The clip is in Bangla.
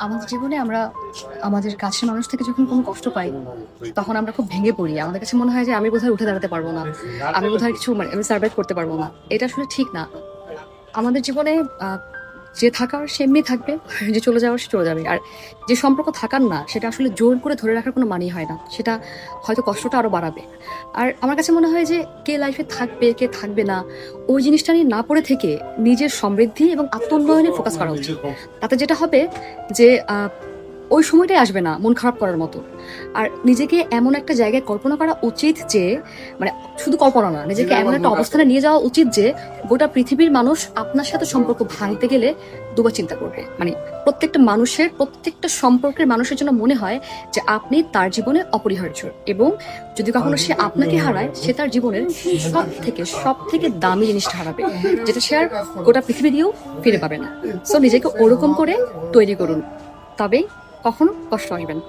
আমাদের জীবনে আমরা আমাদের কাছের মানুষ থেকে যখন কোনো কষ্ট পাই, তখন আমরা খুব ভেঙে পড়ি। আমাদের কাছে মনে হয় যে আমি বোধহয় উঠে দাঁড়াতে পারবো না, আমি বোধহয় কিছু আমি সার্ভাইভ করতে পারবো না। এটা আসলে ঠিক না। আমাদের জীবনে যে থাকার সে এমনি থাকবে, যে চলে যাওয়ার সে চলে যাবে। আর যে সম্পর্ক থাকার না, সেটা আসলে জোর করে ধরে রাখার কোনো মানেই হয় না। সেটা হয়তো কষ্টটা আরো বাড়াবে। আর আমার কাছে মনে হয় যে কে লাইফে থাকবে কে থাকবে না, ওই জিনিসটা নিয়ে না পড়ে থেকে নিজের সমৃদ্ধি এবং আত্ম উন্নয়নে ফোকাস করা উচিত। তাতে যেটা হবে যে ওই সময়টাই আসবে না মন খারাপ করার মতো। আর নিজেকে এমন একটা জায়গায় কল্পনা করা উচিত যে, মানে শুধু কল্পনা না, নিজেকে এমন একটা অবস্থানে নিয়ে যাওয়া উচিত যে গোটা পৃথিবীর মানুষ আপনার সাথে সম্পর্ক ভাঙতে গেলে দুবার চিন্তা করবে। মানে প্রত্যেকটা মানুষের, প্রত্যেকটা সম্পর্কের মানুষের জন্য মনে হয় যে আপনি তার জীবনে অপরিহার্য, এবং যদি কখনো সে আপনাকে হারায়, সে তার জীবনের সব থেকে দামি জিনিসটা হারাবে, যেটা সে আর গোটা পৃথিবী দিয়েও ফিরে পাবে না। সো নিজেকে ওরকম করে তৈরি করুন, তবেই কখনো কষ্ট আসবে না।